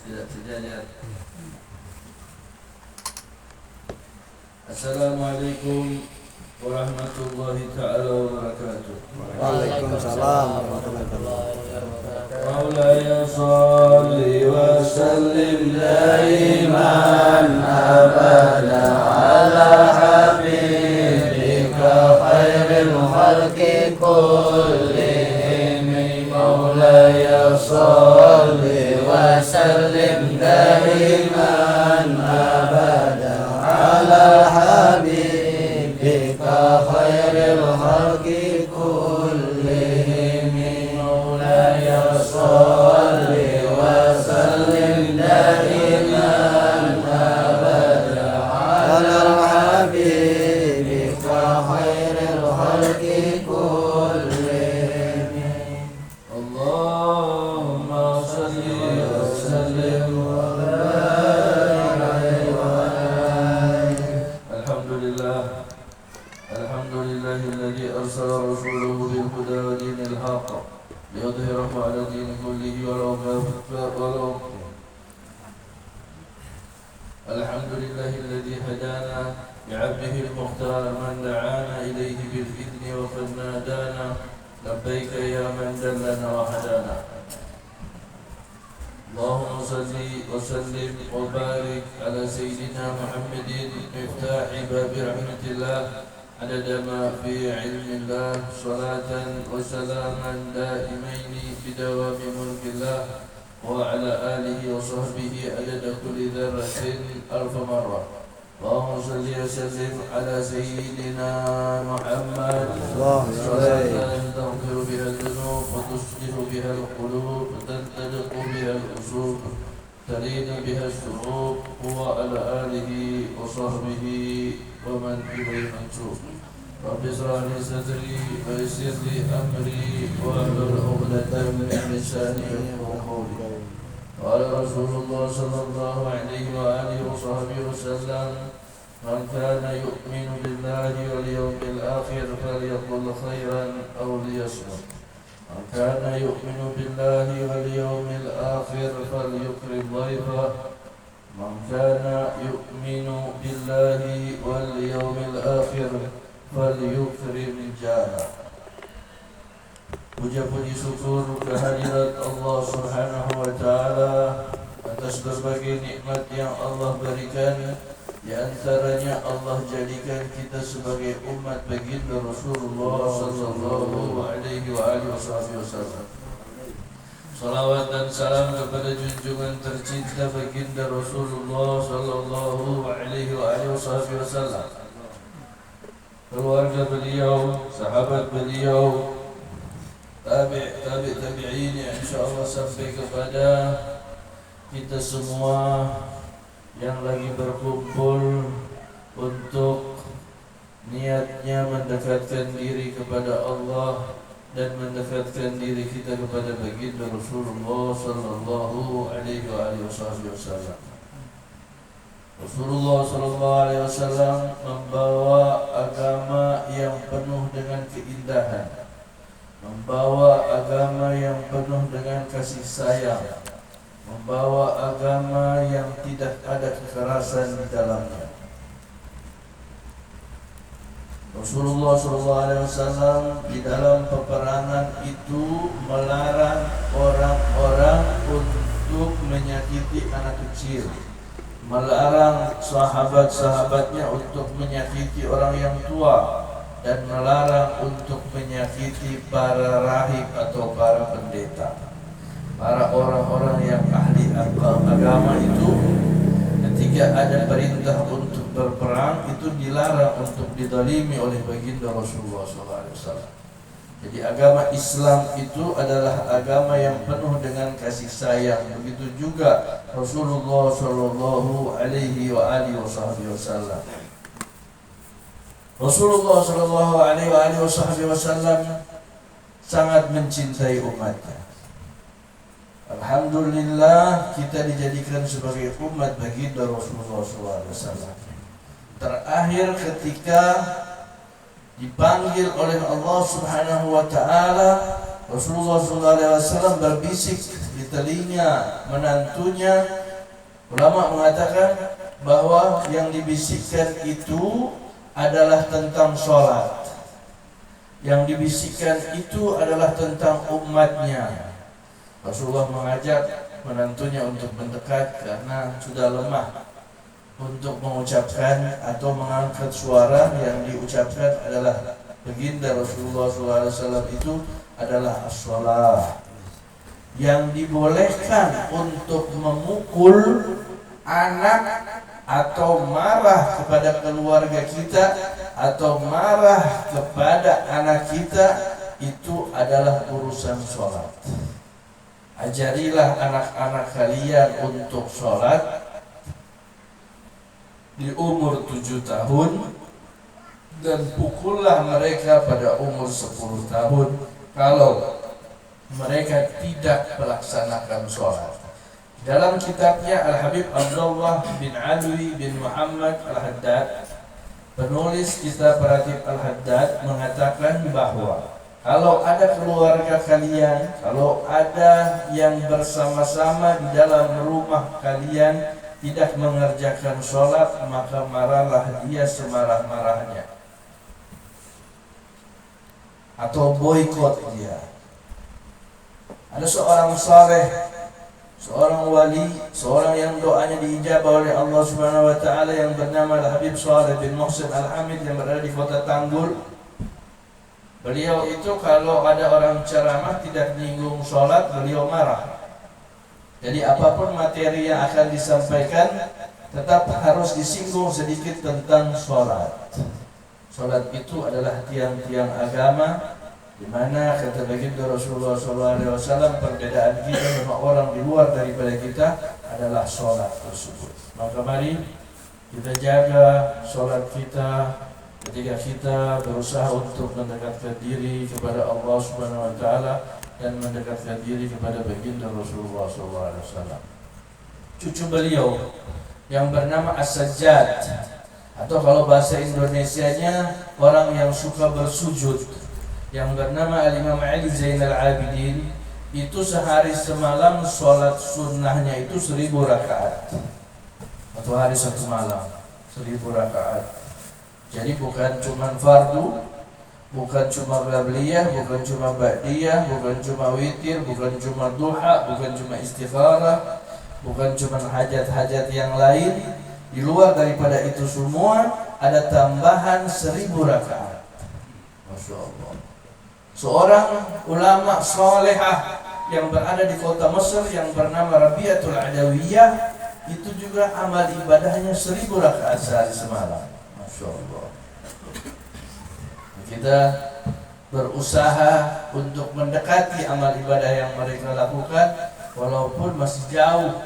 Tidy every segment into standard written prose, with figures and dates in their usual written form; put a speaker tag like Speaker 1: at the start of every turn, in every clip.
Speaker 1: tidak sejajar. Assalamualaikum warahmatullahi ta'ala wabarakatuh.
Speaker 2: Waalaikumsalam warahmatullahi wabarakatuh.
Speaker 1: Maulaya sholli wa sallim daiman abada ala habibika khairil khalqi kullihim. Maulaya sholli wa sallim daiman abada ala habibika khairil khalqi kullihim. Maulaya sholli wa sallim daiman abada ala habibika khairil khalqi kullihim. Allahumma sholli wa sallim wa barik alaihi wa alihi. Alhamdulillah. Alhamdulillahilladzi arsala rasulahu bil huda wa dinil haqq liyudhhirahu 'ala dini kullihi walau Alhamdulillahilladzi hadana bi'abdihi al-mukhtar man da'ana ilayhi bil idni wa qad nadana labbaika ya man dallana wa hadana. Allahumma salli wa sallim wa barik ala sayyidina Muhammadin miftahi babi rahmatillah adada ma fi ilmillah salatan wa salaman daimaini bidawami mulkillah wa ala alihi wa sahbihi adada kulli dharratin alfa marrah. Allahumma salli wa sallim ala sayyidina Muhammad salatan taghfiru biha al-dhunub wa tuslihu biha al-qulub wa tantaliqu biha al-usub talina biha al-shurub wa ala alihi wa sahbihi wa man ilayhi mansub. Rabbi ishrah li sadri wa yassir li amri wa hlul 'uqdatam min lisani yafqahu qawli. Qala Rasulullah sallallahu alaihi wa alihi wa sahbihi wasallam, man kana yu'minu billahi wal yawmil akhir falyaqul khairan aw liyasmut. Man kana yu'minu billahi wal yawmil akhir falyukrim dhayfah. Man kana yu'minu billahi wal yawmil akhir falyukrim jara. Puja puji syukur kehadirat Allah Subhanahu wa taala atas berbagai nikmat yang Allah berikan. Di antaranya Allah jadikan kita sebagai umat baginda Rasulullah sallallahu alaihi wa alihi wasallam. Salawat dan salam kepada junjungan tercinta baginda Rasulullah sallallahu alaihi wa alihi wasallam. Keluarga beliau, sahabat beliau, tabi'in yang insyaallah sampai kepada kita semua yang lagi berkumpul untuk niatnya mendekatkan diri kepada Allah dan mendekatkan diri kita kepada baginda Rasulullah sallallahu alaihi wasallam. Rasulullah sallallahu alaihi wasallam membawa agama yang penuh dengan keindahan, membawa agama yang penuh dengan kasih sayang, membawa agama yang tidak ada kekerasan di dalamnya. Rasulullah SAW di dalam peperangan itu melarang orang-orang untuk menyakiti anak kecil, melarang sahabat-sahabatnya untuk menyakiti orang yang tua, dan melarang untuk menyakiti para rahib atau para pendeta. Para orang-orang yang ahli agama itu ketika ada perintah untuk berperang itu dilarang untuk dizalimi oleh baginda Rasulullah SAW. Jadi agama Islam itu adalah agama yang penuh dengan kasih sayang. Begitu juga Rasulullah sallallahu alaihi wasallam. Rasulullah sallallahu alaihi wasallam sangat mencintai umatnya. Alhamdulillah kita dijadikan sebagai umat baginda Rasulullah SAW. Terakhir ketika dipanggil oleh Allah Subhanahu wa taala, Rasulullah SAW berbisik di telinga menantunya. Ulama mengatakan bahwa yang dibisikkan itu adalah tentang sholat. Yang dibisikkan itu adalah tentang umatnya. Rasulullah mengajak menantunya untuk mendekat karena sudah lemah untuk mengucapkan atau mengangkat suara. Yang diucapkan adalah baginda Rasulullah SAW itu adalah as-shalah. Yang dibolehkan untuk memukul anak atau marah kepada keluarga kita atau marah kepada anak kita itu adalah urusan sholat. Ajarilah anak-anak kalian untuk sholat di umur 7 tahun dan pukullah mereka pada umur 10 tahun kalau mereka tidak melaksanakan sholat. Dalam kitabnya Al-Habib Abdullah bin Alwi bin Muhammad Al-Haddad, penulis kitab Ratib Al-Haddad, mengatakan bahwa kalau ada keluarga kalian, kalau ada yang bersama-sama di dalam rumah kalian tidak mengerjakan sholat, maka marahlah dia semarah-marahnya atau boikot dia. Ada seorang saleh, seorang wali, seorang yang doanya diijabah oleh Allah Subhanahu wa taala yang bernama Al-Habib Shalih bin Muhsin Al-Hamid yang berada di kota Tanggul. Beliau itu kalau ada orang ceramah tidak menyinggung sholat, beliau marah. Jadi apapun materi yang akan disampaikan tetap harus disinggung sedikit tentang sholat. Sholat itu adalah tiang-tiang agama, di mana kata baginda Rasulullah SAW, perbedaan kita dengan orang di luar daripada kita adalah sholat tersebut. Maka mari kita jaga sholat kita ketika kita berusaha untuk mendekatkan diri kepada Allah Subhanahu wa taala dan mendekatkan diri kepada baginda Rasulullah SAW. Cucu beliau yang bernama As-Sajjad, atau kalau bahasa Indonesianya orang yang suka bersujud, yang bernama Al-Imam Ali Zainal Abidin, itu sehari semalam sholat sunnahnya itu 1000 rakaat, atau hari satu malam 1000 rakaat. Jadi bukan cuma fardu, bukan cuma qabliyah, bukan cuma ba'diyah, bukan cuma witir, bukan cuma duha, bukan cuma istikharah, bukan cuma hajat-hajat yang lain. Di luar daripada itu semua ada tambahan 1000 rakaat. Masya Allah. Seorang ulama salehah yang berada di kota Mesir yang bernama Rabi'atul Adawiyah, itu juga amal ibadahnya 1000 rakaat sehari semalam. Masya Allah. Kita berusaha untuk mendekati amal ibadah yang mereka lakukan, walaupun masih jauh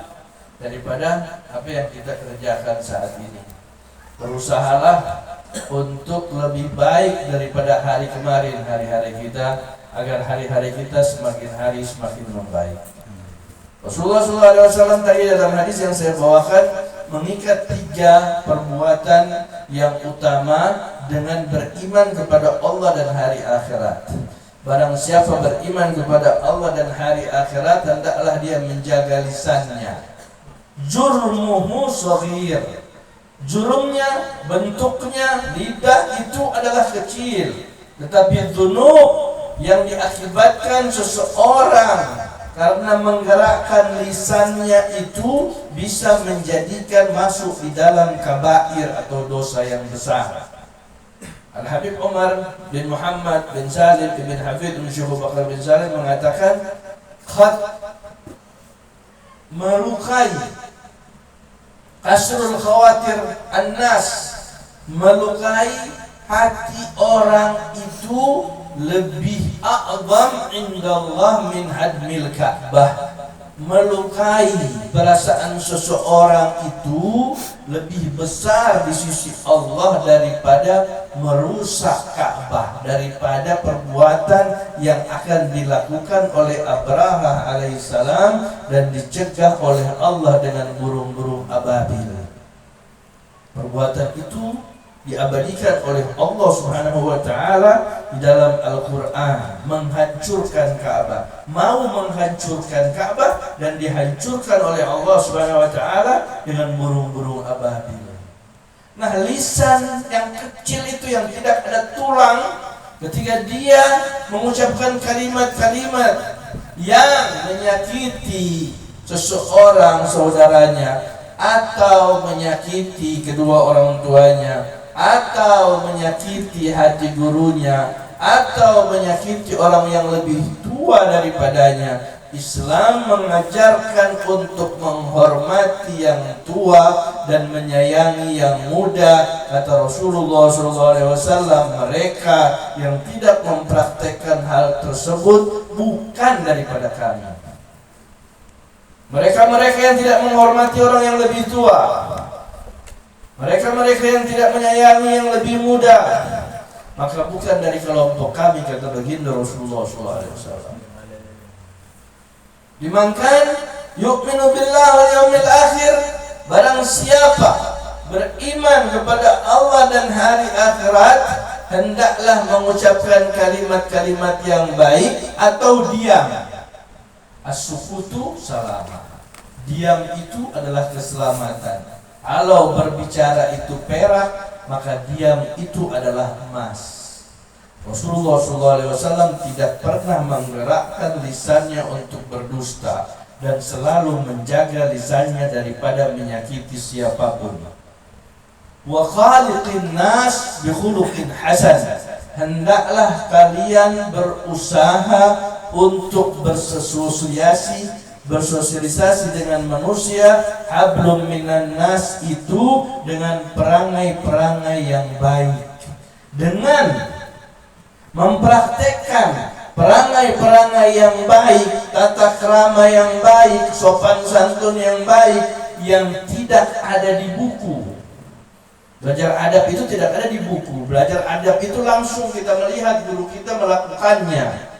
Speaker 1: daripada apa yang kita kerjakan saat ini. Berusahalah untuk lebih baik daripada hari kemarin, hari-hari kita, agar hari-hari kita semakin hari semakin membaik. Rasulullah SAW tadi dalam hadis yang saya bawakan mengikat 3 perbuatan yang utama dengan beriman kepada Allah dan hari akhirat. Barang siapa beriman kepada Allah dan hari akhirat, hendaklah dia menjaga lisannya. Jurmuhu shaghir. Jurumnya, bentuknya, lidah itu adalah kecil, tetapi dzunub yang diakibatkan seseorang karena menggerakkan lisannya itu bisa menjadikan masuk di dalam kabair atau dosa yang besar. Al-Habib Umar bin Muhammad bin Salim bin Hafid bin Syekh Bakar bin Salim mengatakan, khat melukai, kasrul khawatir an-nas, melukai hati orang itu lebih a'zam indallah min hadmil Ka'bah. Melukai perasaan seseorang itu lebih besar di sisi Allah daripada merusak Ka'bah, daripada perbuatan yang akan dilakukan oleh Abraha alaihissalam dan dicegah oleh Allah dengan burung-burung ababil. Perbuatan itu diabadikan oleh Allah Subhanahu wa taala di dalam Al-Qur'an, menghancurkan Ka'bah, mau menghancurkan Ka'bah dan dihancurkan oleh Allah Subhanahu wa taala dengan burung-burung ababil. Nah, lisan yang kecil itu yang tidak ada tulang, ketika dia mengucapkan kalimat-kalimat yang menyakiti seseorang saudaranya, atau menyakiti kedua orang tuanya, atau menyakiti hati gurunya, atau menyakiti orang yang lebih tua daripadanya, Islam mengajarkan untuk menghormati yang tua dan menyayangi yang muda. Kata Rasulullah SAW, mereka yang tidak mempraktekkan hal tersebut bukan daripada kami. Mereka-mereka yang tidak menghormati orang yang lebih tua, mereka-mereka yang tidak menyayangi yang lebih muda, maka bukan dari kelompok kami, kata baginda Rasulullah SAW. Dimakan yu'minu billah wal yaumil akhir, barang siapa beriman kepada Allah dan hari akhirat, hendaklah mengucapkan kalimat-kalimat yang baik atau diam. As-sukutu salamah, diam itu adalah keselamatan. Kalau berbicara itu perak, maka diam itu adalah emas. Rasulullah SAW tidak pernah menggerakkan lisannya untuk berdusta dan selalu menjaga lisannya daripada menyakiti siapapun. Wa khaliqin nas bi khuluqin hasan, hendaklah kalian berusaha untuk bersosialisasi dengan manusia. Hablum minan nas itu dengan perangai-perangai yang baik, dengan mempraktekkan perangai-perangai yang baik, tata krama yang baik, sopan santun yang baik, yang tidak ada di buku. Belajar adab itu tidak ada di buku. Belajar adab itu langsung kita melihat guru kita melakukannya,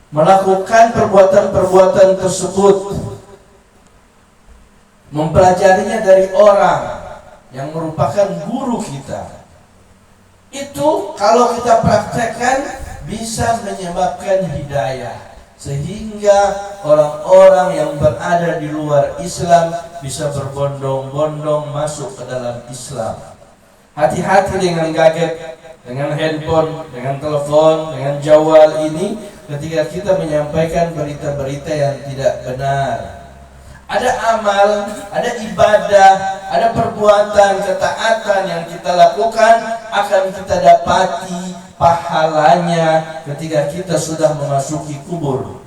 Speaker 1: melakukan perbuatan-perbuatan tersebut, mempelajarinya dari orang yang merupakan guru kita. Itu kalau kita praktekkan bisa menyebabkan hidayah, sehingga orang-orang yang berada di luar Islam bisa berbondong-bondong masuk ke dalam Islam. Hati-hati dengan gadget, dengan handphone, dengan telepon, dengan jawal ini ketika kita menyampaikan berita-berita yang tidak benar. Ada amal, ada ibadah, ada perbuatan ketaatan yang kita lakukan, akan kita dapati pahalanya ketika kita sudah memasuki kubur.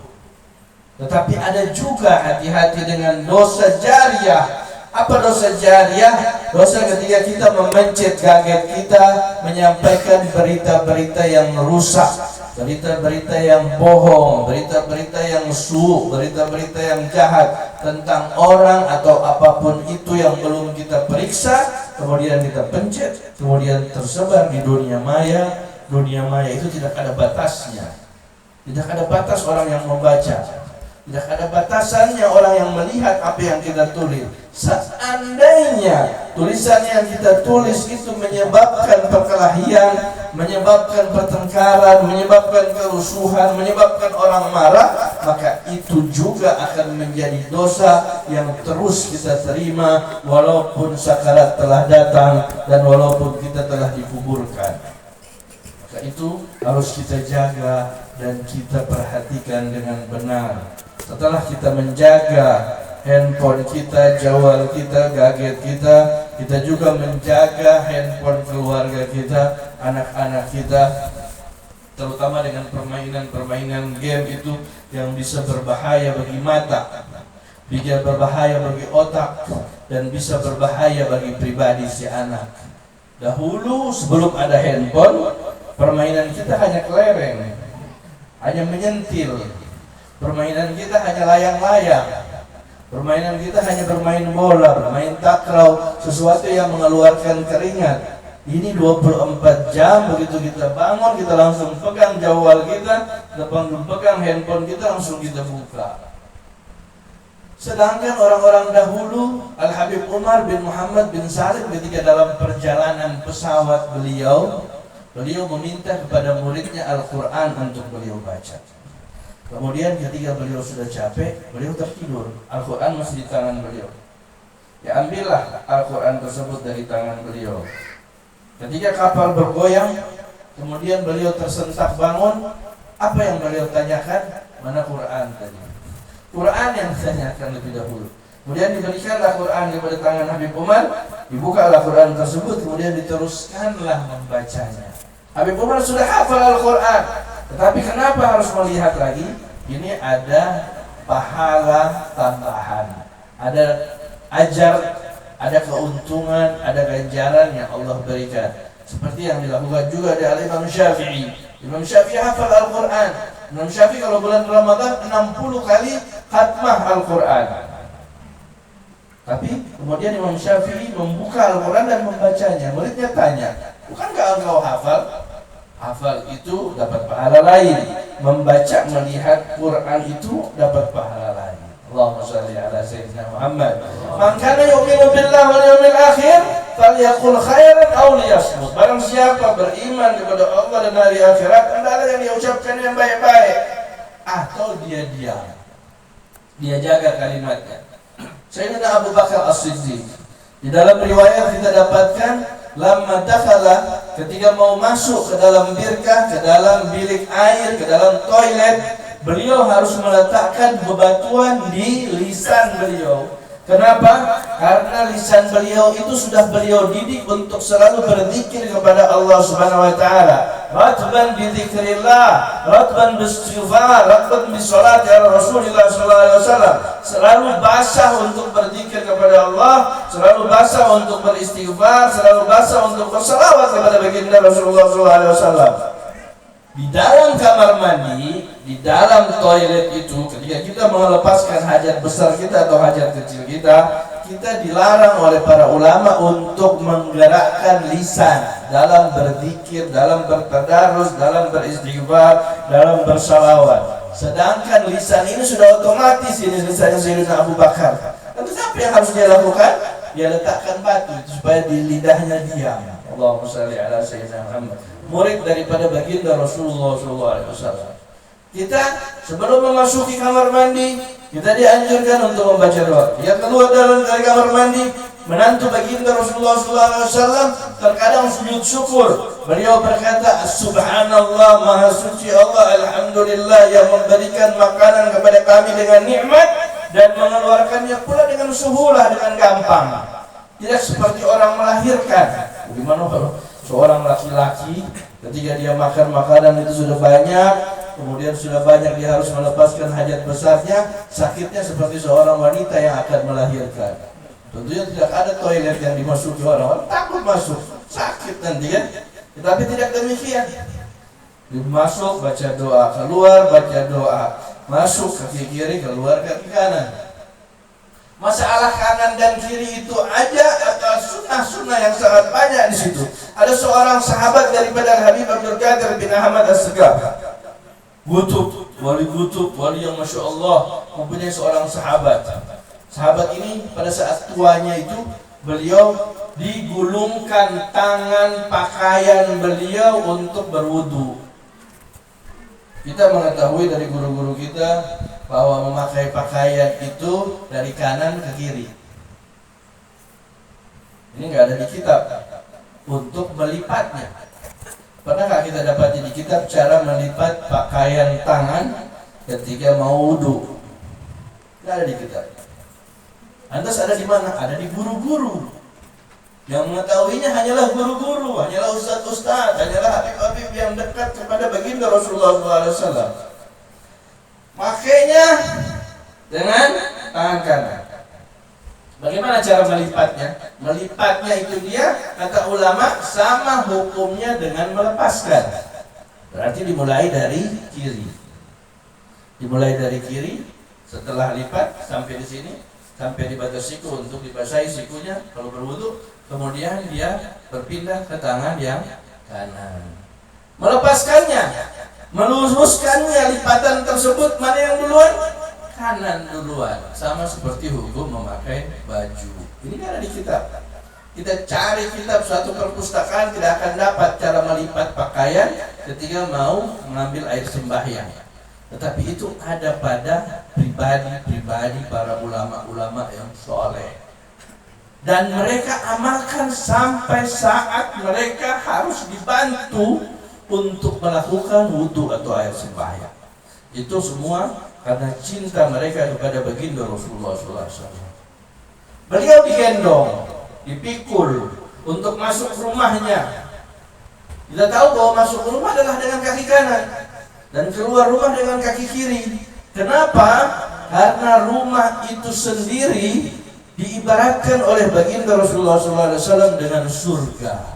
Speaker 1: Tetapi ada juga hati-hati dengan dosa jariah. Apa dosa jariah? Dosa ketika kita memencet gadget kita, menyampaikan berita-berita yang rusak, berita-berita yang bohong, berita-berita yang su, berita-berita yang jahat tentang orang atau apapun itu yang belum kita periksa, kemudian kita pencet, kemudian tersebar di dunia maya. Dunia maya itu tidak ada batasnya, tidak ada batas orang yang membaca, tidak ada batasannya orang yang melihat apa yang kita tulis. Seandainya tulisan yang kita tulis itu menyebabkan perkelahian, menyebabkan pertengkaran, menyebabkan kerusuhan, menyebabkan orang marah, maka itu juga akan menjadi dosa yang terus kita terima walaupun sakarat telah datang dan walaupun kita telah dikuburkan. Maka itu harus kita jaga dan kita perhatikan dengan benar. Setelah kita menjaga handphone kita, jawal kita, gadget kita, kita juga menjaga handphone keluarga kita, anak-anak kita, terutama dengan permainan-permainan game itu yang bisa berbahaya bagi mata, bisa berbahaya bagi otak, dan bisa berbahaya bagi pribadi si anak. Dahulu sebelum ada handphone, permainan kita hanya kelereng, hanya menyentil. Permainan kita hanya layang-layang. Permainan kita hanya bermain bola, bermain takraw, sesuatu yang mengeluarkan keringat. Ini 24 jam, begitu kita bangun, kita langsung pegang jawal kita, pegang handphone kita, langsung kita buka. Sedangkan orang-orang dahulu, Al-Habib Umar bin Muhammad bin Salim, ketika dalam perjalanan pesawat beliau meminta kepada muridnya Al-Quran untuk beliau baca. Kemudian ketika beliau sudah capek, beliau tertidur. Al-Quran masih di tangan beliau. Ya, ambillah Al-Quran tersebut dari tangan beliau. Ketika kapal bergoyang, kemudian beliau tersentak bangun. Apa yang beliau tanyakan? Mana Quran tadi? Quran yang ditanyakan lebih dahulu. Kemudian diberikanlah Quran kepada tangan Habib Umar, dibukalah Quran tersebut, kemudian diteruskanlah membacanya. Habib Umar sudah hafal Al-Quran, tetapi kenapa harus melihat lagi? Ini ada pahala tambahan, ada ajar, ada keuntungan, ada ganjaran yang Allah berikan. Seperti yang dilakukan juga oleh Imam Syafi'i. Imam Syafi'i hafal Al-Quran. Imam Syafi'i kalau bulan Ramadan 60 kali khatmah Al-Quran. Tapi kemudian Imam Syafi'i membuka Al-Quran dan membacanya. Muridnya tanya, bukankah engkau hafal? Hafal itu dapat pahala lain. Membaca, melihat Quran itu dapat pahala lain. Allahumma shalli ala sayyidina Muhammad. Man kana yu'minu billahi wal yawmil akhir falyaqul khairan aw liyasmut. Barang siapa beriman kepada Allah dan hari akhirat, hendaklah yang diucapkan yang baik-baik atau dia diam. Dia jaga kalimatnya. Sayyidina Abu Bakar As-Siddiq, di dalam riwayat kita dapatkan lamma dakhala, ketika mau masuk ke dalam birkah, ke dalam bilik air, ke dalam toilet, beliau harus meletakkan bebatuan di lisan beliau. Kenapa? Karena lisan beliau itu sudah beliau didik untuk selalu berzikir kepada Allah Subhanahu wa taala. Ratban bi dzikrillah, ratban bistighfar, ratban bi sholati ala Rasulillah sallallahu alaihi wasallam. Selalu basah untuk berzikir kepada Allah, selalu basah untuk beristighfar, selalu basah untuk berselawat kepada baginda Rasulullah sallallahu alaihi wasallam. Di dalam kamar mandi, di dalam toilet itu, ketika kita melepaskan hajat besar kita atau hajat kecil kita, kita dilarang oleh para ulama untuk menggerakkan lisan dalam berzikir, dalam bertadarus, dalam beristighfar, dalam bersalawat. Sedangkan lisan ini sudah otomatis, ini lisannya Sayyidina Abu Bakar. Tapi apa yang harus dia lakukan? Dia letakkan batu supaya di lidahnya diam. Allahumma shalli ala sayyidina Muhammad. Murid daripada baginda Rasulullah SAW. Kita sebelum memasuki kamar mandi, kita dianjurkan untuk membaca doa. Dia keluar dari kamar mandi, menantu baginda Rasulullah SAW terkadang sujud syukur. Beliau berkata, Subhanallah, Maha Suci Allah, Alhamdulillah yang memberikan makanan kepada kami dengan nikmat dan mengeluarkannya pula dengan suhulah, dengan gampang. Tidak seperti orang melahirkan. Bagaimana kalau seorang laki-laki ketika dia makan makanan itu sudah banyak, kemudian sudah banyak dia harus melepaskan hajat besarnya, sakitnya seperti seorang wanita yang akan melahirkan. Tentunya tidak ada toilet yang dimasuki orang takut masuk, sakit nanti kan. Tetapi tidak demikian. Masuk baca doa, keluar baca doa, masuk kaki kiri, keluar kaki kanan. Masalah kanan dan kiri itu aja atau sunnah-sunnah yang sangat banyak di situ. Ada seorang sahabat daripada Habib Abdul Qadir bin Ahmad As-Segaf, wali yang masya Allah, mempunyai seorang sahabat. Sahabat ini pada saat tuanya itu beliau digulungkan tangan pakaian beliau untuk berwudu. Kita mengetahui dari guru-guru kita bahwa memakai pakaian itu dari kanan ke kiri. Ini nggak ada di kitab. Untuk melipatnya, pernahkah kita dapat di kitab cara melipat pakaian tangan ketika mau wudu? Nggak ada di kitab. Lantas ada di mana? Ada di guru-guru. Yang mengetahuinya hanyalah guru-guru, hanyalah ustaz-ustaz, hanyalah habib-habib yang dekat kepada baginda Rasulullah SAW. Makanya dengan tangan kanan. Bagaimana cara melipatnya? Melipatnya itu dia, kata ulama, sama hukumnya dengan melepaskan. Berarti dimulai dari kiri. Dimulai dari kiri, setelah lipat sampai di sini, sampai di batas siku untuk dibasahi sikunya kalau berwudu, kemudian dia berpindah ke tangan yang kanan. Melepaskannya, meluruskannya lipatan tersebut, mana yang duluan? kanan duluan, sama seperti hukum memakai baju. Ini kan ada di kitab. Kita cari kitab suatu perpustakaan tidak akan dapat cara melipat pakaian ketika mau mengambil air sembahyang. Tetapi itu ada pada pribadi-pribadi para ulama-ulama yang soleh. Dan mereka amalkan sampai saat mereka harus dibantu untuk melakukan wudhu atau air sembahyang. Itu semua karena cinta mereka kepada baginda Rasulullah SAW. Beliau digendong, dipikul untuk masuk rumahnya. Kita tahu bahwa masuk rumah adalah dengan kaki kanan dan keluar rumah dengan kaki kiri. Kenapa? Karena rumah itu sendiri diibaratkan oleh baginda Rasulullah SAW dengan surga.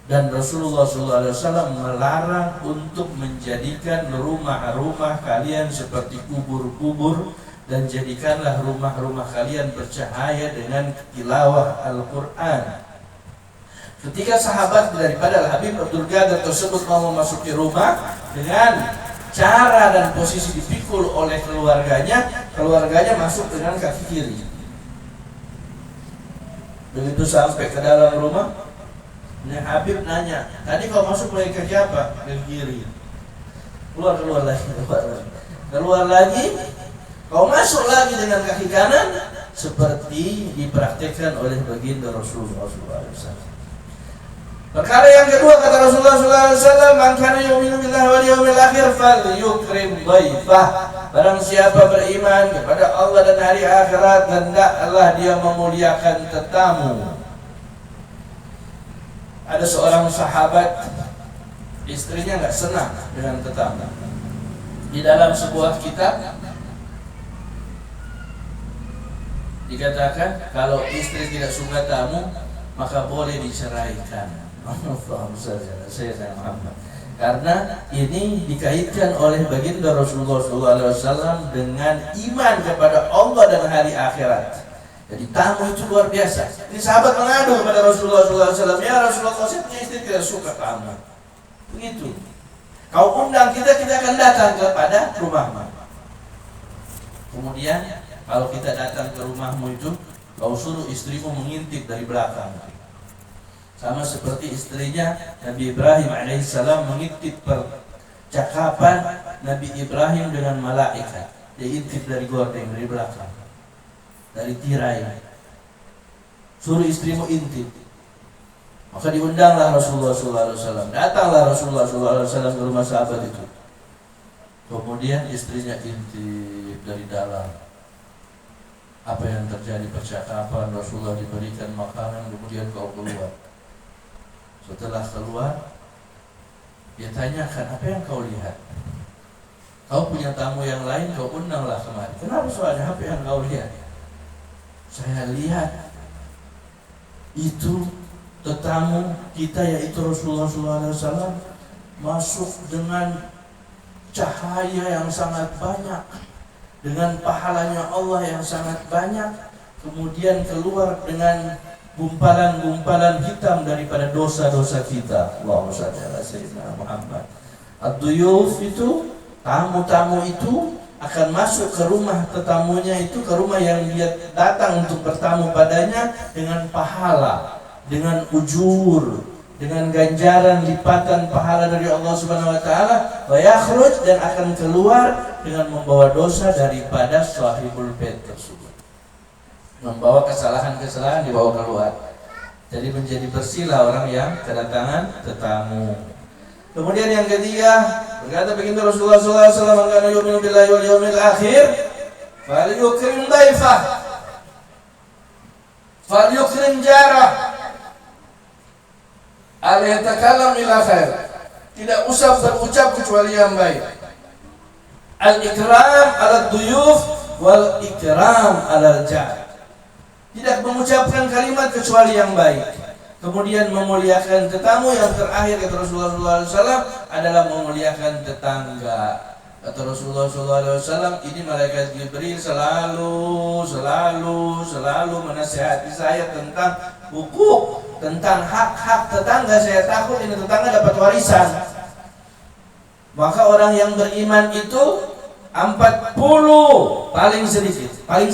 Speaker 1: Dan Rasulullah SAW melarang untuk menjadikan rumah-rumah kalian seperti kubur-kubur, dan jadikanlah rumah-rumah kalian bercahaya dengan tilawah Al-Quran. Ketika sahabat daripada Al-Habib Abdul Qadir tersebut mau memasuki rumah dengan cara dan posisi dipikul oleh keluarganya masuk dengan kaki kiri. Begitu sampai ke dalam rumah, Habib nanya, tadi kau masuk pakai kaki apa? Kaki kiri. Keluar lagi. Kau masuk lagi dengan kaki kanan, seperti dipraktikkan oleh baginda Rasulullah SAW. Perkara yang kedua, kata Rasulullah SAW, man kana yu'minu billahi wal yawmil akhir falyukrim dhaifah. Barang siapa beriman kepada Allah dan hari akhirat, hendaklah dia memuliakan tetamu. Ada seorang sahabat, istrinya nggak senang dengan tetamu. Di dalam sebuah kitab dikatakan kalau istri tidak suka tamu maka boleh diceraikan. Karena ini dikaitkan oleh baginda Rasulullah SAW dengan iman kepada Allah dan hari akhirat. Jadi tamu itu luar biasa. Ini sahabat mengadu kepada Rasulullah SAW, ya Rasulullah, saya punya istri tidak suka tamu. Begitu. Kau undang kita akan datang kepada rumahmu. Kemudian kalau kita datang ke rumahmu itu, kau suruh istrimu mengintip dari belakang. Sama seperti istrinya Nabi Ibrahim alaihissalam mengintip percakapan Nabi Ibrahim dengan malaikat. Dia intip dari gordeng, dari belakang, dari tirai. Suruh istrimu intip. Maka diundanglah Rasulullah SAW. Datanglah Rasulullah SAW ke rumah sahabat itu. Kemudian istrinya intip dari dalam. Apa yang terjadi percakapan, Rasulullah diberikan makanan, kemudian kau keluar. Setelah keluar, dia tanyakan, apa yang kau lihat? Kau punya tamu yang lain, kau undanglah kemari. Kenapa soalnya? Apa yang kau lihat? Saya lihat itu tetamu kita, yaitu Rasulullah SAW, masuk dengan cahaya yang sangat banyak, dengan pahalanya Allah yang sangat banyak, kemudian keluar dengan gumpalan-gumpalan hitam daripada dosa-dosa kita. Allahumma shalli ala sayyidina Muhammad. Ad-duyuf itu, tamu-tamu itu akan masuk ke rumah tetamunya itu, ke rumah yang dia datang untuk bertamu padanya, dengan pahala, dengan ujur, dengan ganjaran lipatan pahala dari Allah Subhanahu wa taala, wa yakhruj, dan akan keluar dengan membawa dosa daripada sahibul bait tersebut. Membawa kesalahan-kesalahan dibawa keluar. Jadi menjadi bersihlah orang yang kedatangan tetamu. Kemudian yang ketiga, berkata baginda Rasulullah SAW, "Man kana yu'minu billahi wal yawmil akhir falyukrim dhaifah, falyukrim jarah." Al-yatakallam ila khair. Tidak usah berucap kecuali yang baik. Al-ikram ala duyuf wal ikram ala jar. Tidak mengucapkan kalimat kecuali yang baik. Kemudian memuliakan tetamu. Yang terakhir kata Rasulullah SAW adalah memuliakan tetangga. Kata Rasulullah SAW, ini malaikat Jibril selalu menasihati saya tentang hukuk, tentang hak-hak tetangga. Saya takut ini tetangga dapat warisan. Maka orang yang beriman itu
Speaker 3: 40 paling sedikit 40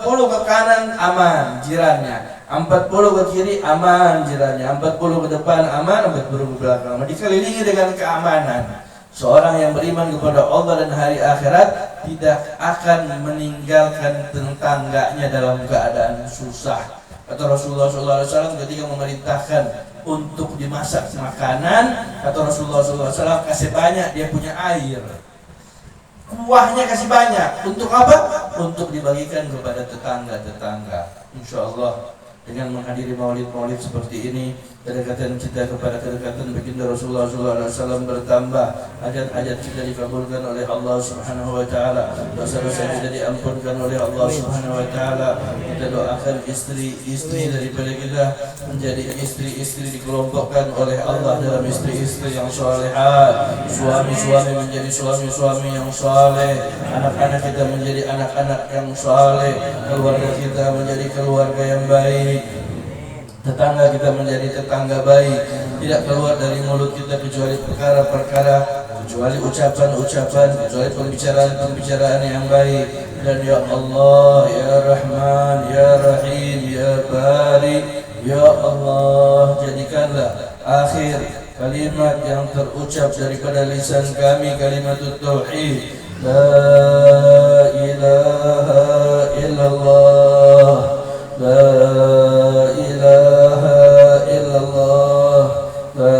Speaker 3: ke kanan aman jirannya, 40 ke kiri aman jirannya, 40 ke depan aman, 40 ke belakang. Dikelilingi dengan keamanan. Seorang yang beriman kepada Allah dan hari akhirat tidak akan meninggalkan tetangganya dalam keadaan susah. Kata Rasulullah SAW ketika memerintahkan untuk dimasak makanan, kata Rasulullah SAW, kasih banyak, dia punya air, kuahnya kasih banyak. Untuk apa? Untuk dibagikan kepada tetangga-tetangga. Insya Allah dengan menghadiri maulid-maulid seperti ini, kedekatan kita kepada kedekatan baginda Rasulullah SAW bertambah, hajat-hajat kita dikabulkan oleh Allah Subhanahu Wa Taala, dosa-dosa kita diampunkan oleh Allah Subhanahu Wa Taala. Kita doakan istri-istri daripada kita menjadi istri-istri dikelompokkan oleh Allah dalam istri-istri yang solehat, suami-suami menjadi suami-suami yang soleh, anak-anak kita menjadi anak-anak yang soleh, keluarga kita menjadi keluarga yang baik, tetangga kita menjadi tetangga baik. Tidak keluar dari mulut kita kecuali perkara-perkara, kecuali ucapan-ucapan, kecuali pembicaraan-pembicaraan yang baik. Dan ya Allah, ya Rahman, ya Rahim, ya Bari, ya Allah, jadikanlah akhir kalimat yang terucap daripada lisan kami kalimatut tauhid, la ilaha illallah, la ilaha illallah, la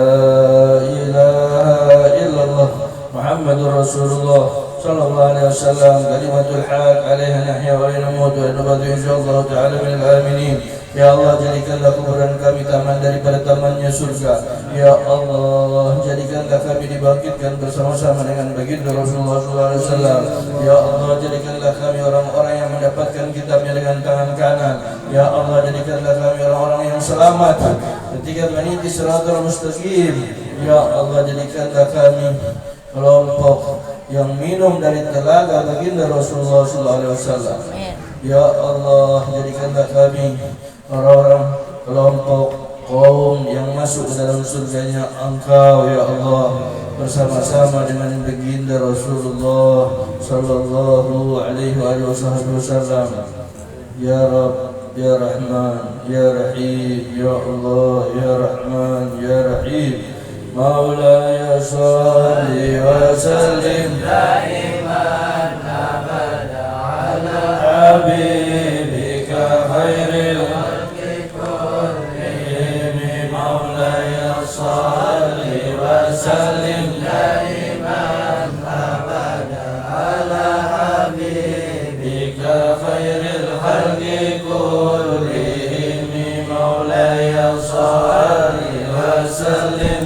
Speaker 3: ilaha illallah, Muhammadur Rasulullah sallallahu alaihi wasallam, kalimatul haq alaiha nahya wa namut wa nabadu insyaallah ta'ala minal aminin. Ya Allah, jadikanlah kuburan kami taman daripada tamannya surga. Ya Allah, jadikanlah kami dibangkitkan bersama-sama dengan baginda Rasulullah SAW. Ya Allah, jadikanlah kami orang-orang yang mendapatkan kitabnya dengan tangan kanan. Ya Allah, jadikanlah kami orang-orang yang selamat ketika meniti siratal mustaqim. Ya Allah, jadikanlah kami kelompok yang minum dari telaga baginda Rasulullah SAW. Ya Allah, jadikanlah kami orang-orang kelompok kaum yang masuk ke dalam surganya Engkau ya Allah, bersama-sama dengan baginda Rasulullah sallallahu alaihi wasallam. Ya Rabb, ya Rahman, ya Rahim, ya Allah, ya Rahman, ya Rahim. Maulaya salli wa sallim daiman abada ala habibika khairil khalqi kullihim. Maulaya salli wa sallim daiman abada ala habibika khairil khalqi kullihim. Maulaya salli wa sallim